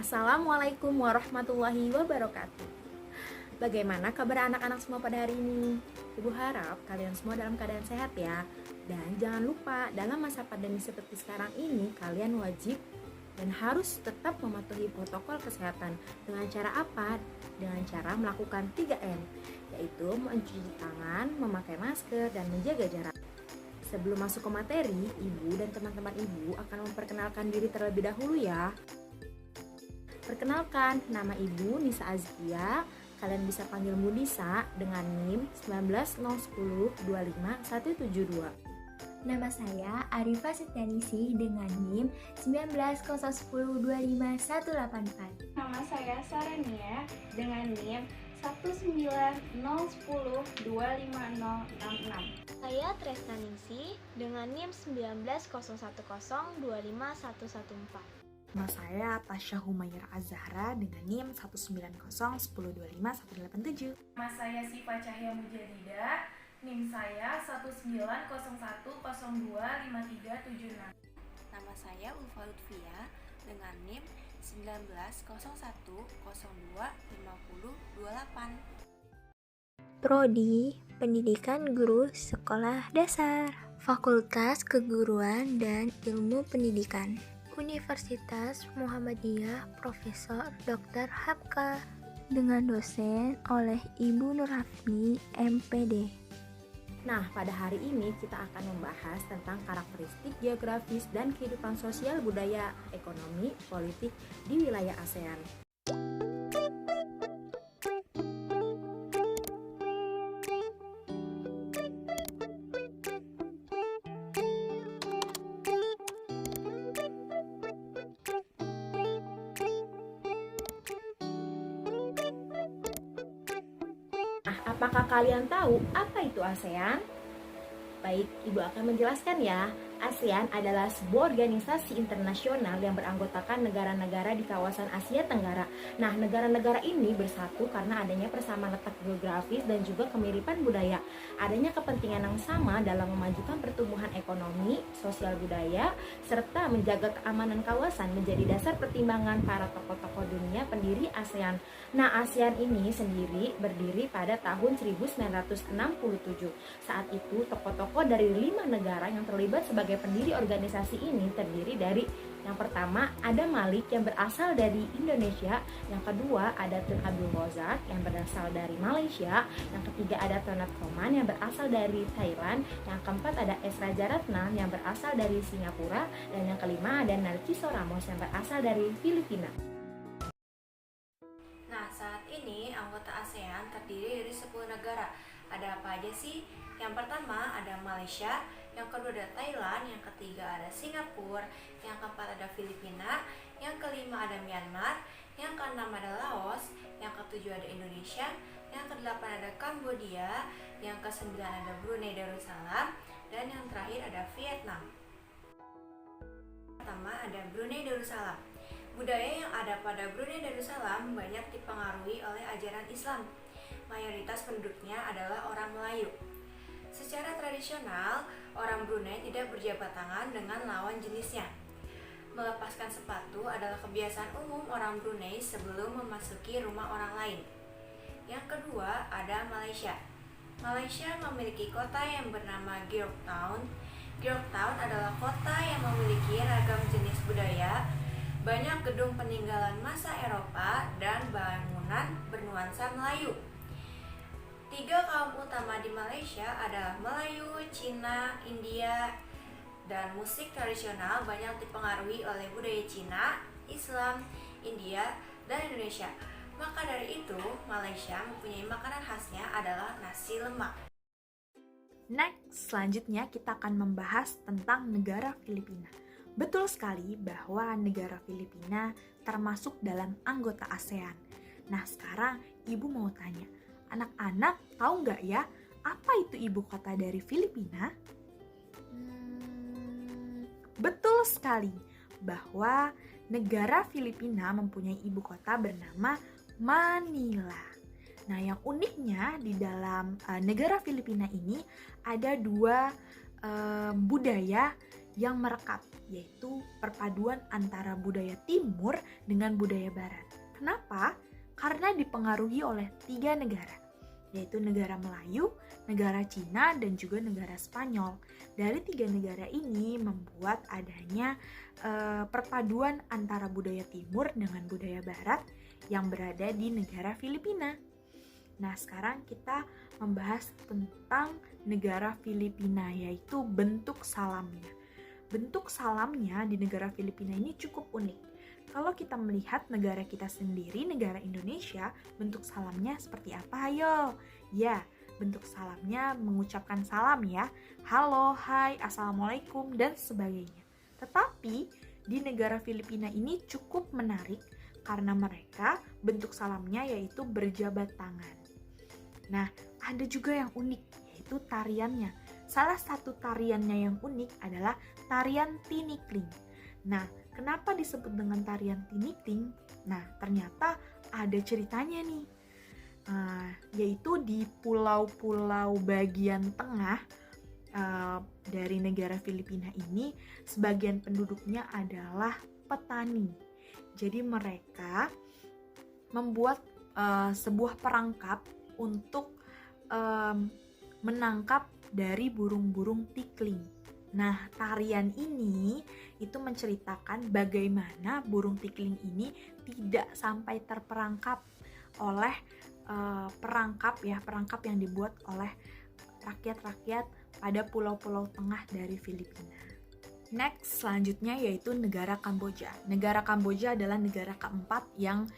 Assalamualaikum warahmatullahi wabarakatuh. Bagaimana kabar anak-anak semua pada hari ini? Ibu harap kalian semua dalam keadaan sehat ya. Dan jangan lupa, dalam masa pandemi seperti sekarang ini, kalian wajib dan harus tetap mematuhi protokol kesehatan. Dengan cara apa? Dengan cara melakukan 3M, yaitu mencuci tangan, memakai masker, dan menjaga jarak. Sebelum masuk ke materi, ibu dan teman-teman ibu akan memperkenalkan diri terlebih dahulu ya. Perkenalkan, nama ibu Nisa Azkia. Kalian bisa panggil Bu Nisa dengan NIM 19010257172. Nama saya Arifah Setianingsih dengan NIM 19010251184. Nama saya Sarania dengan NIM 19010250066. Saya Tresna Ningsih dengan NIM 19010251114. Nama saya Tasya Humaira Azhara dengan NIM 19010251187. Nama saya Siva Cahya Mujadida, NIM saya 19010253376. Nama saya Ulfa Lutfia dengan NIM 1901025028. Prodi Pendidikan Guru Sekolah Dasar, Fakultas Keguruan dan Ilmu Pendidikan, Universitas Muhammadiyah Profesor Dr. Hapka, dengan dosen oleh Ibu Nurhafni MPD. Nah, pada hari ini kita akan membahas tentang karakteristik geografis dan kehidupan sosial, budaya, ekonomi, politik di wilayah ASEAN. Apakah kalian tahu apa itu ASEAN? Baik, Ibu akan menjelaskan ya. ASEAN adalah sebuah organisasi internasional yang beranggotakan negara-negara di kawasan Asia Tenggara. Nah, negara-negara ini bersatu karena adanya persamaan letak geografis dan juga kemiripan budaya. Adanya kepentingan yang sama dalam memajukan pertumbuhan ekonomi, sosial budaya, serta menjaga keamanan kawasan menjadi dasar pertimbangan para tokoh-tokoh dunia pendiri ASEAN. Nah, ASEAN ini sendiri berdiri pada tahun 1967. Saat itu, tokoh-tokoh dari 5 negara yang terlibat sebagai pendiri organisasi ini terdiri dari: yang pertama ada Malik yang berasal dari Indonesia, yang kedua ada Tun Abdul Razak yang berasal dari Malaysia, yang ketiga ada Tonat Koman yang berasal dari Thailand, yang keempat ada S. Rajaratnam yang berasal dari Singapura, dan yang kelima ada Narciso Ramos yang berasal dari Filipina. Nah, saat ini anggota ASEAN terdiri dari 10 negara. Ada apa aja sih? Yang pertama ada Malaysia, yang kedua ada Thailand, yang ketiga ada Singapura, yang keempat ada Filipina, yang kelima ada Myanmar, yang keenam ada Laos, yang ketujuh ada Indonesia, yang kedelapan ada Kambodia, yang kesembilan ada Brunei Darussalam, dan yang terakhir ada Vietnam. Pertama ada Brunei Darussalam. Budaya yang ada pada Brunei Darussalam banyak dipengaruhi oleh ajaran Islam. Mayoritas penduduknya adalah orang Melayu. Secara tradisional, orang Brunei tidak berjabat tangan dengan lawan jenisnya. Melepaskan sepatu adalah kebiasaan umum orang Brunei sebelum memasuki rumah orang lain. Yang kedua ada Malaysia. Malaysia memiliki kota yang bernama Georgetown. Georgetown adalah kota yang memiliki ragam jenis budaya, banyak gedung peninggalan masa Eropa, dan bangunan bernuansa Melayu. 3 kaum utama di Malaysia adalah Melayu, Cina, India, dan musik tradisional banyak dipengaruhi oleh budaya Cina, Islam, India, dan Indonesia. Maka dari itu, Malaysia mempunyai makanan khasnya adalah nasi lemak. Next, selanjutnya kita akan membahas tentang negara Filipina. Betul sekali bahwa negara Filipina termasuk dalam anggota ASEAN. Nah, sekarang Ibu mau tanya, anak-anak tahu nggak ya apa itu ibu kota dari Filipina? Betul sekali bahwa negara Filipina mempunyai ibu kota bernama Manila. Nah, yang uniknya di dalam negara Filipina ini ada 2 budaya yang merekat, yaitu perpaduan antara budaya timur dengan budaya barat. Kenapa? Karena dipengaruhi oleh 3 negara, yaitu negara Melayu, negara Cina, dan juga negara Spanyol. Dari 3 negara ini membuat adanya perpaduan antara budaya timur dengan budaya barat yang berada di negara Filipina. Nah, sekarang kita membahas tentang negara Filipina, yaitu bentuk salamnya. Bentuk salamnya di negara Filipina ini cukup unik. Kalau kita melihat negara kita sendiri, negara Indonesia, bentuk salamnya seperti apa? Ayo. Ya, bentuk salamnya mengucapkan salam ya. Halo, hai, assalamualaikum, dan sebagainya. Tetapi di negara Filipina ini cukup menarik karena mereka bentuk salamnya yaitu berjabat tangan. Nah, ada juga yang unik, yaitu tariannya. Salah satu tariannya yang unik adalah tarian tinikling. Nah, kenapa disebut dengan tarian tinikling? Nah, ternyata ada ceritanya nih. Yaitu di pulau-pulau bagian tengah dari negara Filipina ini, sebagian penduduknya adalah petani. Jadi mereka membuat sebuah perangkap untuk menangkap dari burung-burung tikling. Nah, tarian ini itu menceritakan bagaimana burung tikling ini tidak sampai terperangkap oleh perangkap yang dibuat oleh rakyat-rakyat pada pulau-pulau tengah dari Filipina. Next, selanjutnya yaitu negara Kamboja. Negara Kamboja adalah negara keempat yang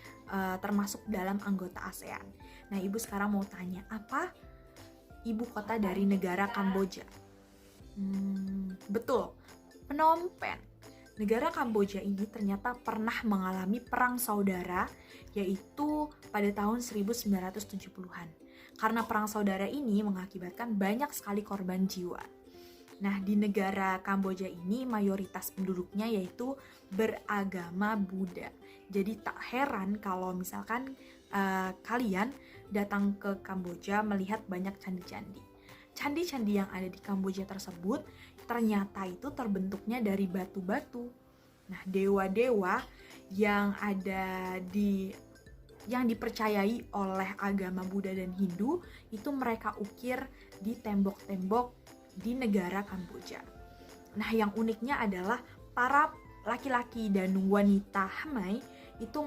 termasuk dalam anggota ASEAN. Nah, Ibu sekarang mau tanya, apa ibu kota dari negara Kamboja? Betul, Phnom Penh. Negara Kamboja ini ternyata pernah mengalami perang saudara, yaitu pada tahun 1970-an. Karena perang saudara ini mengakibatkan banyak sekali korban jiwa. Nah, di negara Kamboja ini mayoritas penduduknya yaitu beragama Buddha. Jadi tak heran kalau misalkan kalian datang ke Kamboja melihat banyak candi-candi. Candi-candi yang ada di Kamboja tersebut ternyata itu terbentuknya dari batu-batu. Nah, dewa-dewa yang ada yang dipercayai oleh agama Buddha dan Hindu itu mereka ukir di tembok-tembok di negara Kamboja. Nah, yang uniknya adalah para laki-laki dan wanita Khmer itu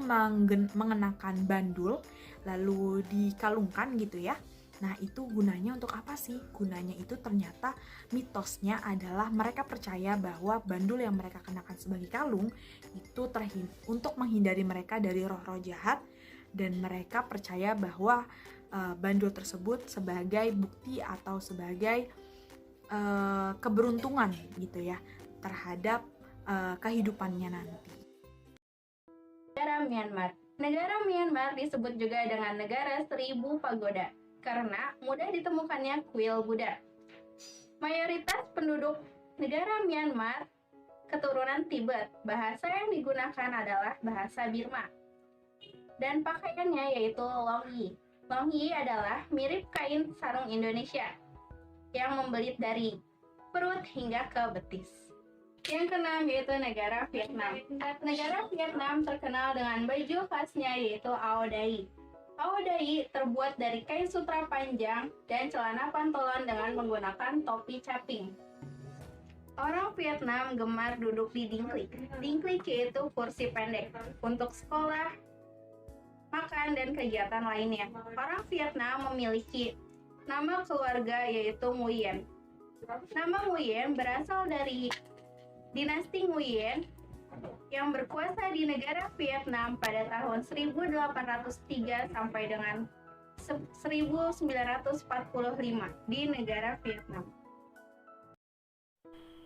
mengenakan bandul lalu dikalungkan gitu ya. Nah, itu gunanya untuk apa sih? Gunanya itu ternyata mitosnya adalah mereka percaya bahwa bandul yang mereka kenakan sebagai kalung itu untuk menghindari mereka dari roh-roh jahat, dan mereka percaya bahwa bandul tersebut sebagai bukti atau sebagai keberuntungan gitu ya terhadap kehidupannya nanti. Negara Myanmar. Negara Myanmar disebut juga dengan negara 1000 pagoda karena mudah ditemukannya kuil Buddha. Mayoritas penduduk negara Myanmar keturunan Tibet. Bahasa yang digunakan adalah bahasa Burma. Dan pakaiannya yaitu longyi. Longyi adalah mirip kain sarung Indonesia yang membelit dari perut hingga ke betis. Yang keenam yaitu negara Vietnam. Negara Vietnam terkenal dengan baju khasnya yaitu Ao Dai. Ao Dai terbuat dari kain sutra panjang dan celana pantolon dengan menggunakan topi caping. Orang Vietnam gemar duduk di dingklik. Dingklik yaitu kursi pendek untuk sekolah, makan, dan kegiatan lainnya. Orang Vietnam memiliki nama keluarga yaitu Nguyen. Nama Nguyen berasal dari dinasti Nguyen yang berkuasa di negara Vietnam pada tahun 1803 sampai dengan 1945 di negara Vietnam.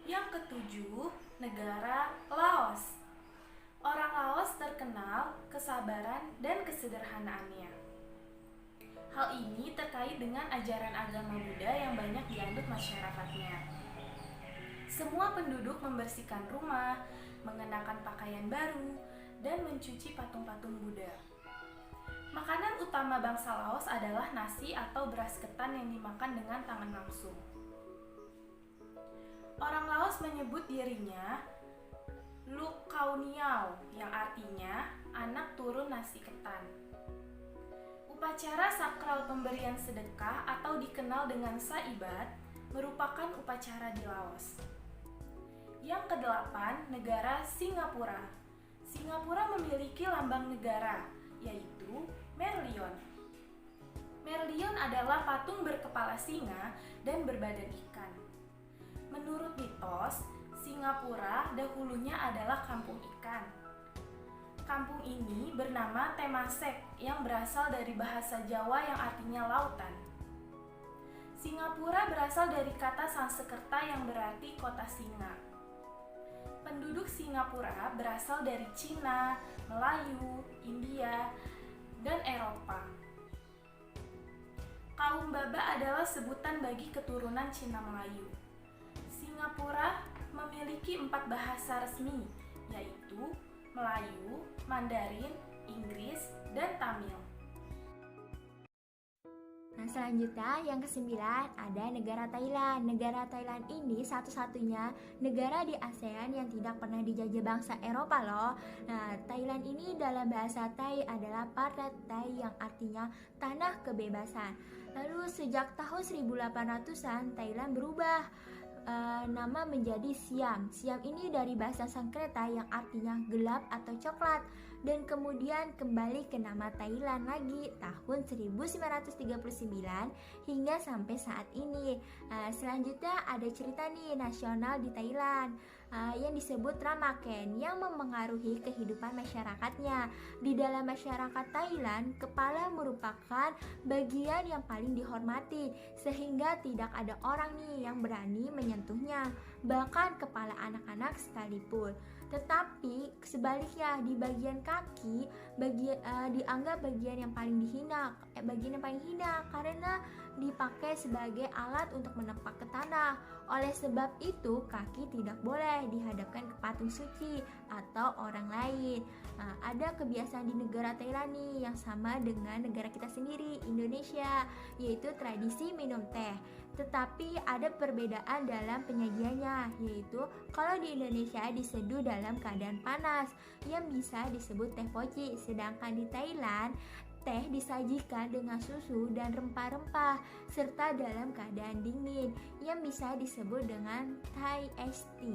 Yang ketujuh, negara Laos. Orang Laos terkenal kesabaran dan kesederhanaannya. Hal ini terkait dengan ajaran agama Buddha yang banyak dianut masyarakatnya. Semua penduduk membersihkan rumah, mengenakan pakaian baru, dan mencuci patung-patung Buddha. Makanan utama bangsa Laos adalah nasi atau beras ketan yang dimakan dengan tangan langsung. Laos menyebut dirinya Luk Kauniao, yang artinya anak turun nasi ketan. Upacara sakral pemberian sedekah atau dikenal dengan saibat merupakan upacara di Laos. Yang kedelapan, negara Singapura. Singapura memiliki lambang negara, yaitu Merlion. Merlion adalah patung berkepala singa dan berbadan ikan. Menurut mitos, Singapura dahulunya adalah kampung ikan. Kampung ini bernama Temasek yang berasal dari bahasa Jawa yang artinya lautan. Singapura berasal dari kata Sanskerta yang berarti kota singa. Penduduk Singapura berasal dari Cina, Melayu, India, dan Eropa. Kaum Baba adalah sebutan bagi keturunan Cina Melayu. Singapura memiliki 4 bahasa resmi, yaitu Melayu, Mandarin, Inggris, dan Tamil. Nah, selanjutnya yang kesembilan ada negara Thailand. Negara Thailand ini satu-satunya negara di ASEAN yang tidak pernah dijajah bangsa Eropa loh. Nah, Thailand ini dalam bahasa Thai adalah Parat Thai yang artinya tanah kebebasan. Lalu sejak tahun 1800-an Thailand berubah nama menjadi Siam. Siam ini dari bahasa Sanskerta yang artinya gelap atau coklat, dan kemudian kembali ke nama Thailand lagi tahun 1939 hingga sampai saat ini. Selanjutnya ada cerita nih nasional di Thailand yang disebut Ramaken yang memengaruhi kehidupan masyarakatnya. Di dalam masyarakat Thailand, kepala merupakan bagian yang paling dihormati sehingga tidak ada orang nih yang berani menyentuhnya, bahkan kepala anak-anak sekalipun. Tetapi sebaliknya di bagian kaki dianggap bagian yang paling hina karena dipakai sebagai alat untuk menepak ke tanah. Oleh sebab itu kaki tidak boleh dihadapkan ke patung suci atau orang lain. Ada kebiasaan di negara Thailand nih yang sama dengan negara kita sendiri, Indonesia, yaitu tradisi minum teh. Tetapi ada perbedaan dalam penyajiannya, yaitu kalau di Indonesia diseduh dalam keadaan panas yang bisa disebut teh poci, sedangkan di Thailand teh disajikan dengan susu dan rempah-rempah serta dalam keadaan dingin yang bisa disebut dengan Thai iced tea.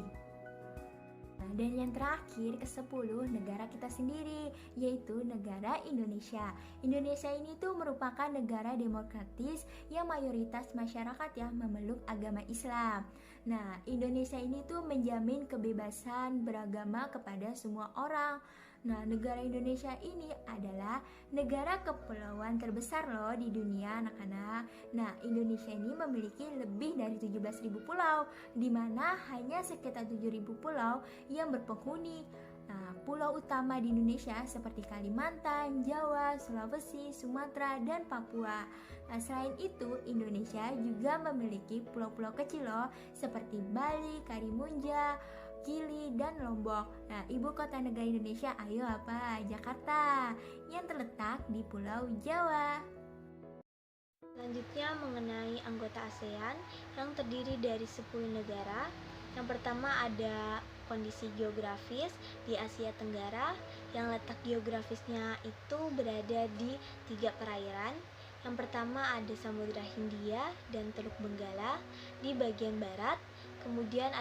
Dan yang terakhir ke-10 negara kita sendiri, yaitu negara Indonesia. Indonesia ini tuh merupakan negara demokratis yang mayoritas masyarakat yang memeluk agama Islam. Nah, Indonesia ini tuh menjamin kebebasan beragama kepada semua orang. Nah, negara Indonesia ini adalah negara kepulauan terbesar loh di dunia, anak-anak. Nah, Indonesia ini memiliki lebih dari 17.000 pulau, di mana hanya sekitar 7.000 pulau yang berpenghuni. Nah, pulau utama di Indonesia seperti Kalimantan, Jawa, Sulawesi, Sumatera, dan Papua. Nah, selain itu, Indonesia juga memiliki pulau-pulau kecil loh, seperti Bali, Karimunja, Gili, dan Lombok. Nah, ibu kota negara Indonesia ayo apa? Jakarta, yang terletak di Pulau Jawa. Selanjutnya mengenai anggota ASEAN yang terdiri dari 10 negara. Yang pertama ada kondisi geografis di Asia Tenggara yang letak geografisnya itu berada di 3 perairan. Yang pertama ada Samudra Hindia dan Teluk Benggala di bagian barat. Kemudian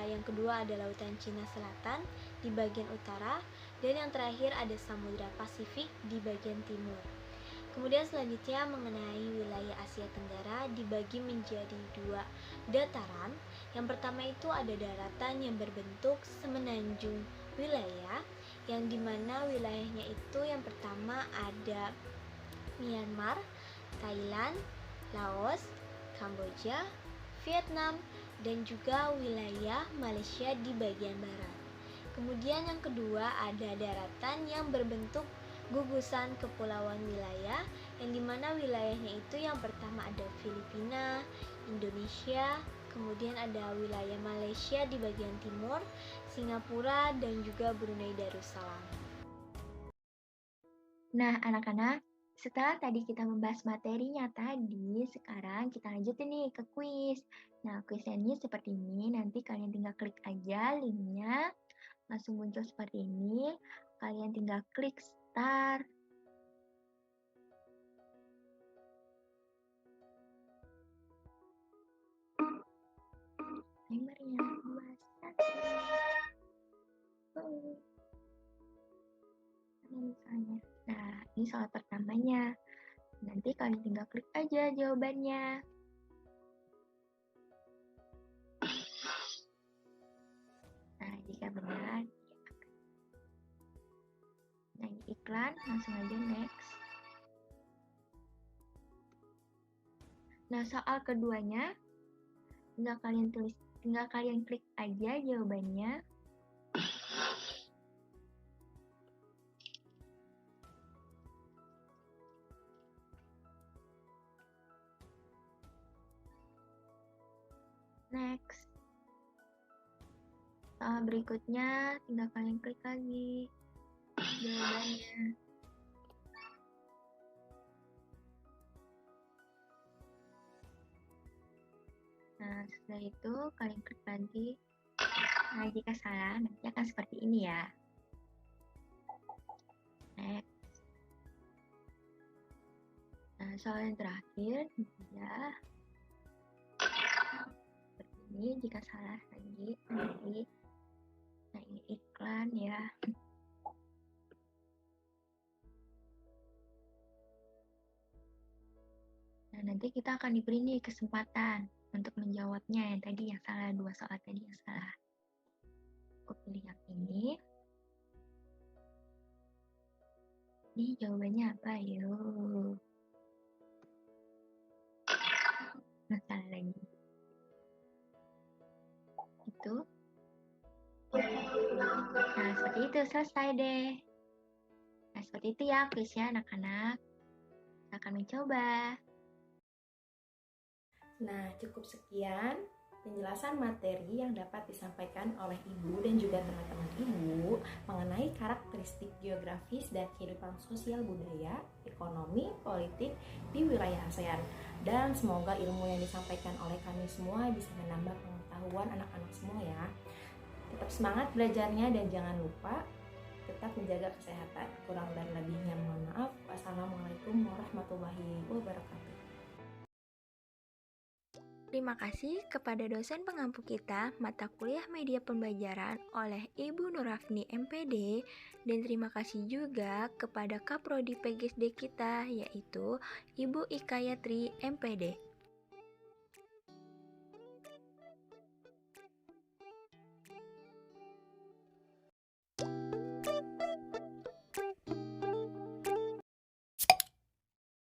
yang kedua ada Lautan Cina Selatan di bagian utara, dan yang terakhir ada Samudra Pasifik di bagian timur. Kemudian selanjutnya mengenai wilayah Asia Tenggara dibagi menjadi 2 dataran. Yang pertama itu ada daratan yang berbentuk semenanjung wilayah, yang dimana wilayahnya itu yang pertama ada Myanmar, Thailand, Laos, Kamboja, Vietnam, dan juga wilayah Malaysia di bagian barat. Kemudian yang kedua ada daratan yang berbentuk gugusan kepulauan wilayah, yang dimana wilayahnya itu yang pertama ada Filipina, Indonesia, kemudian ada wilayah Malaysia di bagian timur, Singapura, dan juga Brunei Darussalam. Nah, anak-anak, Setelah tadi kita membahas materinya tadi, sekarang kita lanjutin nih ke kuis. Nah, kuisnya ini seperti ini, nanti kalian tinggal klik aja linknya, langsung muncul seperti ini. Kalian tinggal klik start. Timernya 2, 1. Misalnya. Nah, ini soal pertamanya. Nanti kalian tinggal klik aja jawabannya. Nah, jika benar, nah ini iklan, langsung aja next. Nah, soal keduanya, tinggal kalian klik aja jawabannya. Next. Soal berikutnya, tinggal kalian klik lagi jawabannya. Nah, setelah itu kalian klik lagi. Nah, jika salah, nanti akan seperti ini ya. Next. Nah, soal yang terakhir, ya. Seperti ini, jika salah lagi, nanti. Nah, ini iklan ya. Nah, nanti kita akan diberi nih kesempatan untuk menjawabnya yang tadi yang salah, 2 soal tadi yang salah. Aku pilih yang ini. Ini jawabannya apa? Yuk. Nah, salah lagi. Itu. Nah, seperti itu. Selesai deh. Nah, seperti itu ya kuisnya anak-anak. Kita akan mencoba. Nah, cukup sekian penjelasan materi yang dapat disampaikan oleh Ibu dan juga teman-teman Ibu mengenai karakteristik geografis dan kehidupan sosial budaya, ekonomi, politik di wilayah ASEAN. Dan semoga ilmu yang disampaikan oleh kami semua bisa menambah pengetahuan anak-anak semua ya. Tetap semangat belajarnya dan jangan lupa tetap menjaga kesehatan. Kurang dan lebihnya mohon maaf. Wassalamualaikum warahmatullahi wabarakatuh. Terima kasih kepada dosen pengampu kita mata kuliah media pembelajaran oleh Ibu Nurafni MPD, dan terima kasih juga kepada Kaprodi PGSD kita yaitu Ibu Ikayatri MPD.